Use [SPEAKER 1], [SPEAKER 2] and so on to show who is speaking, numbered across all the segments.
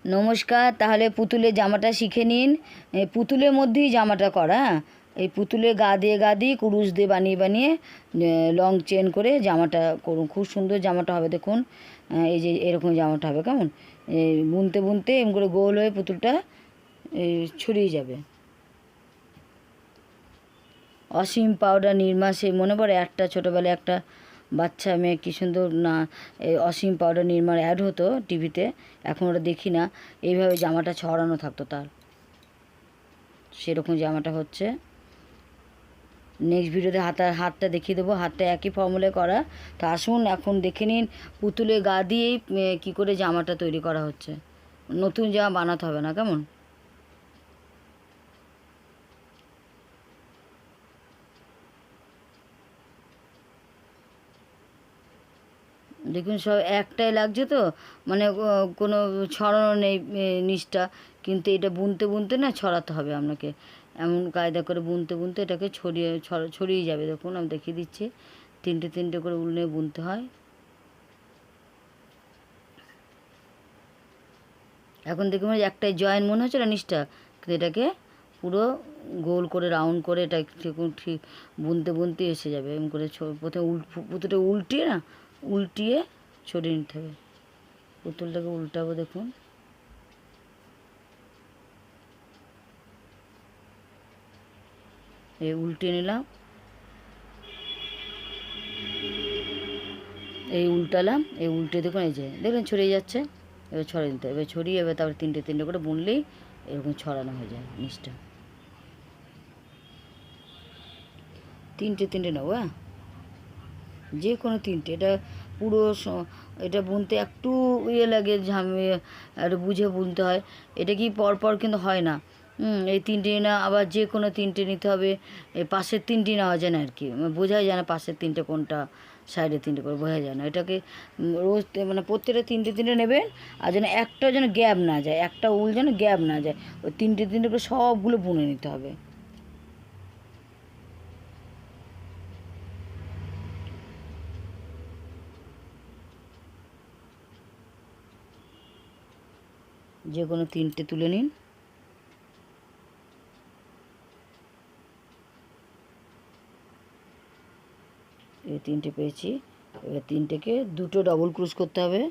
[SPEAKER 1] নমস্কার। তাহলে পুতুলের জামাটা শিখে নিন। পুতুলের মধ্যেই জামাটা করা, হ্যাঁ। এই পুতুলের গা দিয়ে কুরুশ দিয়ে বানিয়ে বানিয়ে লং চেন করে জামাটা করুন। খুব সুন্দর জামাটা হবে দেখুন। এই যে এরকম জামাটা হবে কেমন, বুনতে বুনতে এরকম করে গোল হয়ে পুতুলটা ছড়িয়ে যাবে। অসীম পাউডার নির্মা, সে মনে পড়ে একটা ছোটোবেলায় একটা বাচ্চা মেয়ে কী সুন্দর না অসীম পাউডার নির্মার অ্যাড হতো টিভিতে, এখন ওটা দেখি না। এইভাবে জামাটা ছড়ানো থাকতো তার, সেরকম জামাটা হচ্ছে। নেক্সট ভিডিওতে হাতটা দেখিয়ে দেবো। হাতটা একই ফর্মুলায় করা। তো আসুন এখন দেখে নিন পুতুলের গা দিয়েই কী করে জামাটা তৈরি করা হচ্ছে। নতুন জামা বানাতে হবে না, কেমন। দেখুন সব একটাই লাগছে তো, মানে কোনো ছড়ানো নেই নিচটা, কিন্তু এটা বুনতে বুনতে না ছড়াতে হবে আপনাকে। এমন কায়দা করে বুনতে বুনতে এটাকে ছড়িয়ে যাবে। দেখুন আমি দেখিয়ে দিচ্ছি, তিনটে তিনটে করে উল নিয়ে বুনতে হয়। এখন দেখুন একটাই জয়েন্ট মনে হচ্ছে না নিচটা, কিন্তু এটাকে পুরো গোল করে রাউন্ড করে এটা ঠিক বুনতে বুনতে এসে যাবে। এরকম করে প্রথমে পুতুলটা উল্টিয়ে ছড়িয়ে নিতে হবে। পুতুলটাকে উল্টাবো, দেখুন এই উল্টে নিলাম, এই উল্টালাম, এই উল্টে দেখুন এই যে দেখলেন ছড়িয়ে যাচ্ছে। এবার ছড়িয়ে নিতে হবে, এবার ছড়িয়ে এবার তারপরে তিনটে তিনটে করে বুনলেই এরকম ছড়ানো হয়ে যায় নিচটা। তিনটে তিনটে নেবো, হ্যাঁ, যে কোনো তিনটে। এটা পুরো এটা বুনতে একটু লাগে, একটু বুঝে বুনতে হয়। এটা কি পরপর কিন্তু হয় না। এই তিনটে না, আবার যে কোনো তিনটে নিতে হবে। এই পাশের তিনটে নেওয়া যায় না আর কি, বোঝাই যায় না পাশের তিনটে কোনটা, সাইডে তিনটে করে বোঝা যায় না। এটাকে রোজ মানে প্রত্যেকটা তিনটে তিনটে নেবেন, আর যেন একটা যেন গ্যাপ না যায়, একটা উল যেন গ্যাপ না যায়। ওই তিনটে তিনটে করে সবগুলো বুনে নিতে হবে। যে কোনো তিনটে তুলে নিন। এই তিনটে পেয়েছি, এবার তিনটেকে দুটো ডবল ক্রুশ করতে হবে।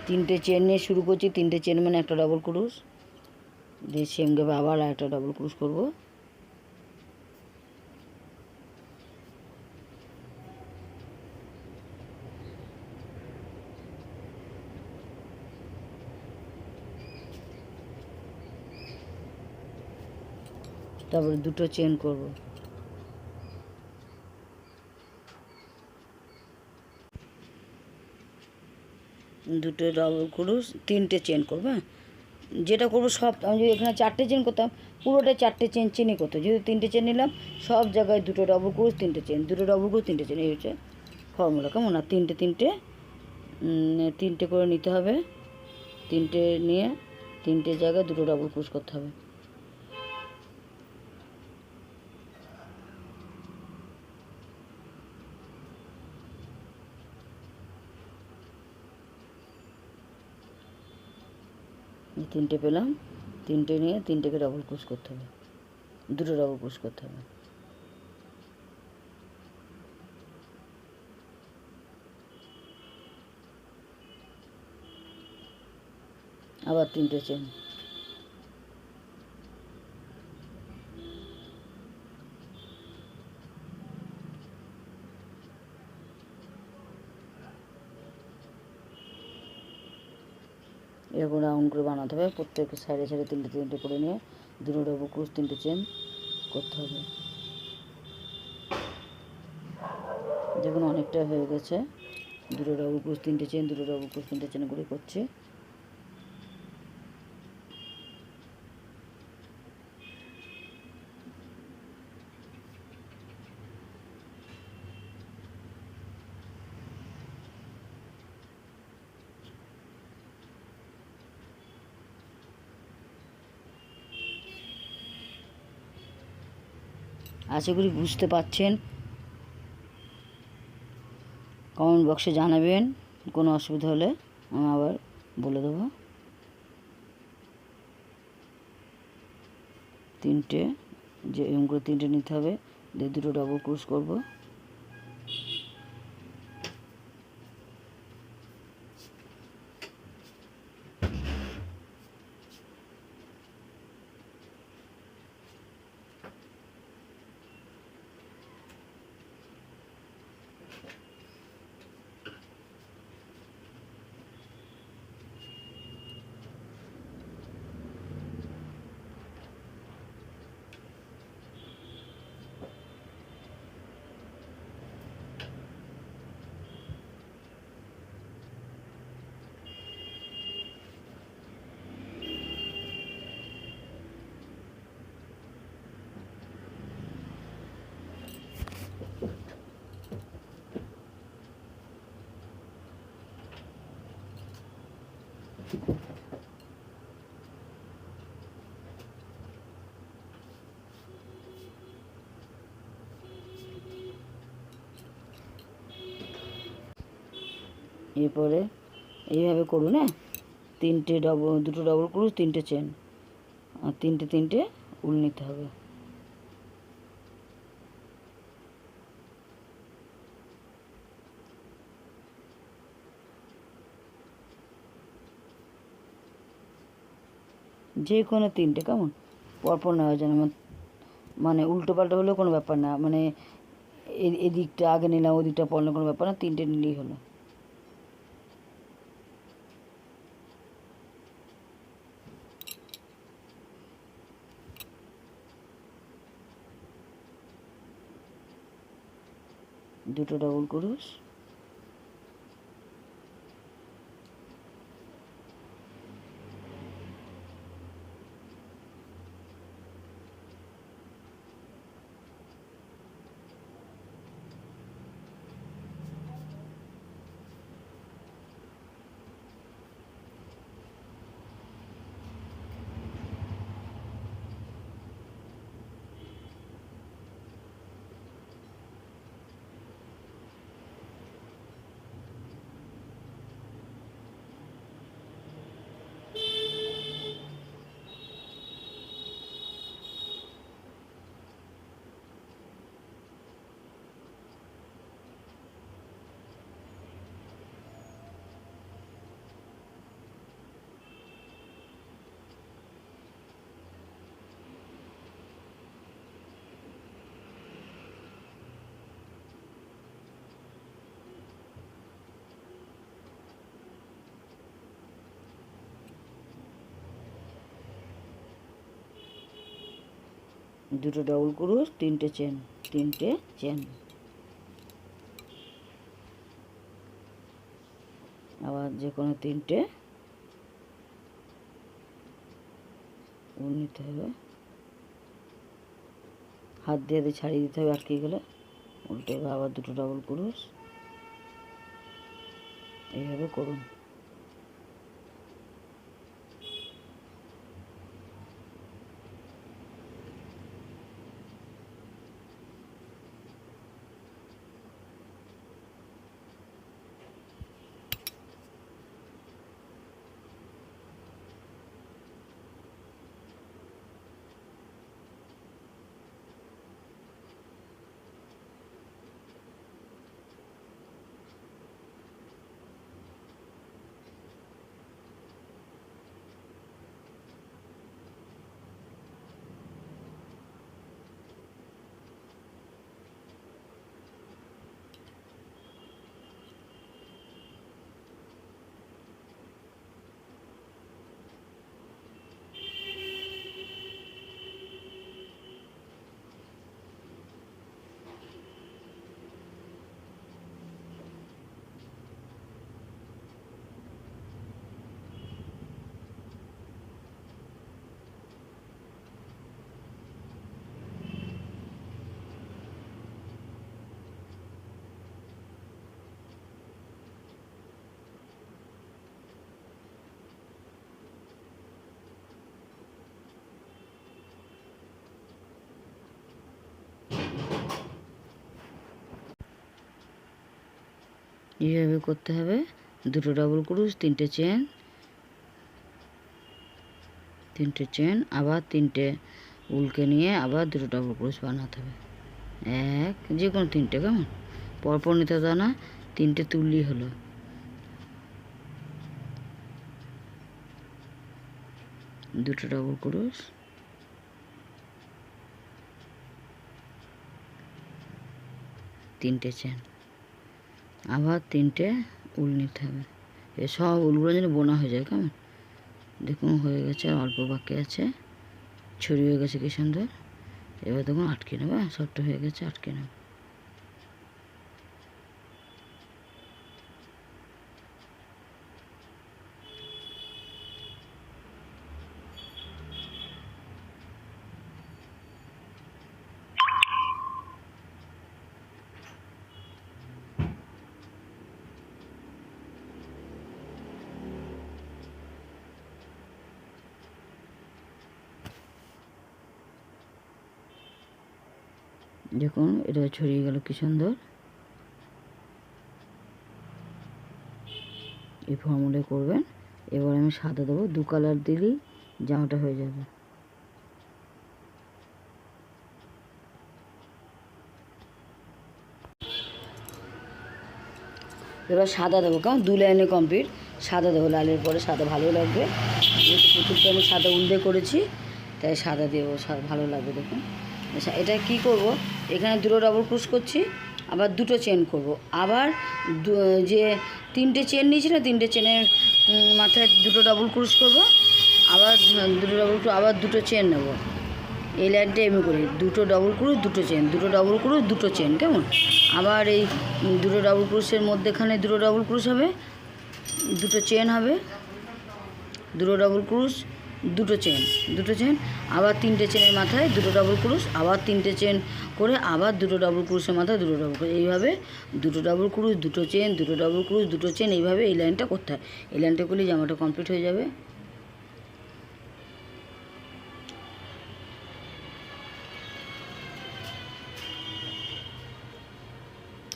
[SPEAKER 1] তিনটে চেন নিয়ে শুরু করছি, তিনটে চেন মানে একটা ডবল ক্রুশ দিয়ে সেমভাবে আবার একটা ডবল ক্রুশ করব। তারপরে দুটো চেন করব। দুটো ডবল ক্রুশ, তিনটে চেন করবো, হ্যাঁ। যেটা করবো সব, আমি যদি এখানে চারটে চেন করতাম পুরোটা চারটে চেনই করতো। যেহেতু তিনটে চেন নিলাম, সব জায়গায় দুটো ডবল ক্রুশ তিনটে চেন, দুটো ডবল ক্রুশ তিনটে চেন, এই হচ্ছে ফর্মুলা, কেমন। আর তিনটে তিনটে তিনটে করে নিতে হবে। তিনটে নিয়ে তিনটে জায়গায় দুটো ডবল ক্রুশ করতে হবে। তিনটে পেলাম, তিনটে নিয়ে তিনটেকে ডবল ক্রুশ করতে হবে, দুটো ডবল ক্রুশ করতে হবে। আবার তিনটে চেন, এরকম রাউন্ড করে বানাতে হবে। প্রত্যেক সাইডে সাইডে তিনটে তিনটে করে নিয়ে দুটো ডবল ক্রুশ তিনটে চেন করতে হবে। দেখুন অনেকটা হয়ে গেছে। দুটো ডবল ক্রুশ তিনটে চেন, দুটো ডবল ক্রুশ তিনটে চেন করে করছি। আশা করি বুঝতে পারছেন। কমেন্ট বক্সে জানাবেন, কোনো অসুবিধা হলে আমি আবার বলে দেবো। 3টে যে এরকম করে 3টে নিতে হবে, দিয়ে 2টো ডাবল ক্রোশ করব। এরপরে এইভাবে করুন। হ্যাঁ, 2টো ডাবল ক্রোশ, 3টে চেন, আর 3টে উল নিতে হবে। যে কোনো 3টে, কেমন পরপর নেওয়া যায় না, মানে উল্টো পাল্টা হলেও কোনো ব্যাপার না, মানে এদিকটা আগে নিলাম ওদিকটা পড়লে কোনো ব্যাপার না, 3টে নিলেই হলো। দুটো ডাবল ক্রোশ, দুটো ডাবল ক্রোশ, 3টে চেন, 3টে চেন, আবার যে কোনো 3টে উল নিতে হবে। হাত দিয়ে ছাড়িয়ে দিতে হবে আটকে গেলে, উল্টে আবার 2টো ডাবল ক্রোশ, এইভাবে করুন। এইভাবে করতে হবে। দুটো ডাবল ক্রুশ, তিনটে চেন, আবার তিনটে উলকে নিয়ে আবার দুটো ডাবল ক্রুশ বানাতে হবে। যে কোনো তিনটে, কেমন পরপর নিতে হবে না, তিনটে তুললেই হলো। দুটো ডাবল ক্রুশ, তিনটে চেন, আবার তিনটে উল নিতে হবে। সব উলগুলো যেন বোনা হয়ে যায়, কেমন দেখুন হয়ে গেছে, অল্প বাকি আছে, ছড়িয়ে গেছে কি সুন্দর। এবার দেখুন আটকে নেবে, সবটা হয়ে গেছে, আটকে নেবে। দেখুন এটা ছড়িয়ে গেল কি সুন্দর। এই ফর্মুলা করবেন। এবার আমি সাদা দেবো, 2 কালার দিলেই জামাটা হয়ে যাবে। এবার সাদা দেবো, কেমন 2 লাইনে কমপ্লিট। সাদা দেবো, লালের পরে সাদা ভালো লাগবে, যেহেতু পুতুলটা আমি সাদা উল দিয়ে করেছি, তাই সাদা দেবো, ভালো লাগবে। দেখুন এটা কি করব, এখানে দুটো ডাবল ক্রুশ করছি, আবার দুটো চেন করব, আবার যে তিনটে চেন নিয়েছি না, তিনটে চেনের মাথায় দুটো ডাবল ক্রুশ করব, আবার দুটো ডাবল ক্রুশ, আবার দুটো চেন নেব। এই লাইনটা এমনি করি, দুটো ডাবল ক্রুশ, দুটো চেন, দুটো ডাবল ক্রুশ, দুটো চেন, কেমন। আবার এই দুটো ডাবল ক্রুশের মধ্যেখানে দুটো ডাবল ক্রুশ হবে, দুটো চেন হবে, দুটো ডাবল ক্রুশ, দুটো চেন, আবার তিনটে চেনের মাথায় দুটো ডাবল ক্রুশ, আবার তিনটে চেন করে আবার দুটো ডাবল ক্রুশের মাথায় দুটো ডাবল ক্রুশ, এইভাবে দুটো ডাবল ক্রুশ, দুটো চেন, দুটো ডাবল ক্রুশ, দুটো চেন, এইভাবে এই লাইনটা করতে হয়। এই লাইনটা করলে জামাটা কমপ্লিট হয়ে যাবে।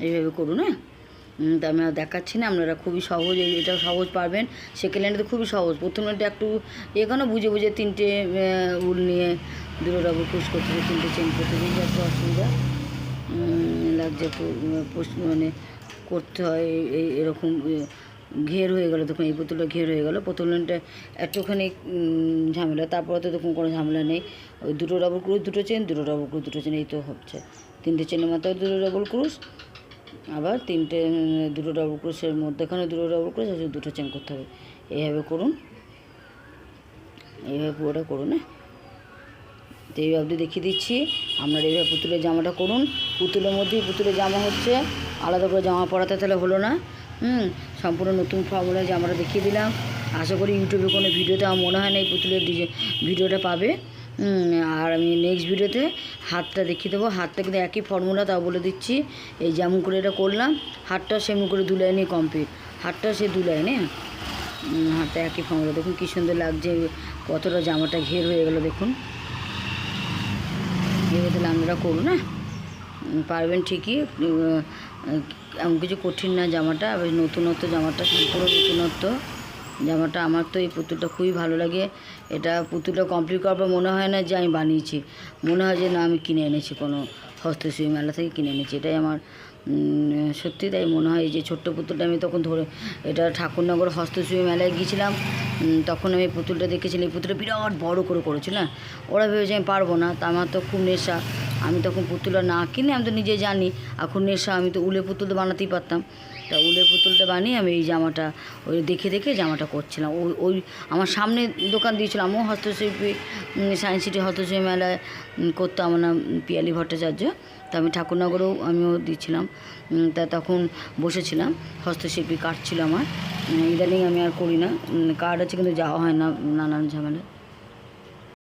[SPEAKER 1] এইভাবে করুন। হ্যাঁ, তা আমি আর দেখাচ্ছি না, আপনারা খুবই সহজ, এটা সহজ পারবেন। সেকেন্ড লাইনটা তো খুবই সহজ, প্রথম লাইনটা একটু এখানে বুঝে বুঝে তিনটে উল নিয়ে দুটো ডাবল ক্রুশ করতে হবে, তিনটে চেন করতে হবে, একটু অসুবিধা লাগছে, একটু মানে করতে হয়। এরকম ঘের হয়ে গেলো, দেখুন এই পুতুলটা ঘের হয়ে গেলো। প্রথম লাইনটা একটুখানি ঝামেলা, তারপরে তো দেখুন কোনো ঝামেলা নেই। ওই দুটো ডাবল ক্রুশ, দুটো চেন, দুটো ডাবল ক্রুশ, দুটো চেন, এই তো হচ্ছে। তিনটে চেনের মাথায় দুটো ডাবল ক্রুশ, আবার দুটো ডাবল ক্রোশের মধ্যেখানে দুটো ডাবল ক্রোশ, আর দুটো চেন করতে হবে। এইভাবে করুন, এইভাবে পুরোটা করুন। হ্যাঁ, তো এইভাবে অবধি দেখিয়ে দিচ্ছি। আপনারা এইভাবে পুতুলের জামাটা করুন। পুতুলের মধ্যেই পুতুলের জামা হচ্ছে, আলাদা করে জামা পরাতে তাহলে হলো না। সম্পূর্ণ নতুন ফর্মুলায় জামাটা দেখিয়ে দিলাম। আশা করি ইউটিউবে কোনো ভিডিওতে আমার মনে হয় না এই পুতুলের ভিডিওটা পাবে। আর আমি নেক্সট ভিডিওতে হাতটা দেখিয়ে দেবো। হাতটা কিন্তু একই ফর্মুলা, তাও বলে দিচ্ছি। এই যেমন করে এটা করলাম, হাতটা সেমন করে 2 লাইনে কমপ্লিট, হাতটা সে 2 লাইনে, হাতটা একই ফর্মুলা। দেখুন কী সুন্দর লাগছে, কতটা জামাটা ঘের হয়ে গেল দেখুন। এবার তাহলে আপনারা করুন, না পারবেন ঠিকই, এমন কিছু কঠিন না জামাটা। আবার নতুনত্ব জামাটা, সম্পূর্ণ নতুনত্ব জামাটা। আমার তো এই পুতুলটা খুবই ভালো লাগে। এটা পুতুলটা কমপ্লিট করার পর মনে হয় না যে আমি বানিয়েছি, মনে হয় যে না আমি কিনে এনেছি, কোনো হস্তশিল্পী মেলা থেকে কিনে এনেছি। এটাই আমার সত্যি তাই মনে হয়। এই যে ছোট্ট পুতুলটা আমি তখন এটা ঠাকুরনগর হস্তশিল্পী মেলায় গিয়েছিলাম, তখন আমি পুতুলটা দেখেছিলাম। এই পুতুলটা বিরাট বড় করে করেছি না, ওরা ভেবেছে আমি পারবো না, তা আমার তো খুব নেশা। আমি তখন পুতুলটা না কিনে, আমি তো নিজে জানি এখন নেশা, আমি তো উলের পুতুল তো বানাতেই পারতাম। তা উলের পুতুলটা বানিয়ে আমি এই জামাটা ওই দেখে দেখে জামাটা করছিলাম। ওই আমার সামনে দোকান দিয়েছিলাম, আমিও হস্তশিল্পী সায়েন্স সিটি হস্তশিল্পী মেলায় করতাম, আমার নাম পিয়ালি ভট্টাচার্য। তা আমি ঠাকুরনগরেও আমিও দিচ্ছিলাম, তা তখন বসেছিলাম, হস্তশিল্পী কার্ড ছিল আমার। ইদানিং আমি আর করি না, কার্ড আছে কিন্তু যাওয়া হয় না নানান ঝামেলা।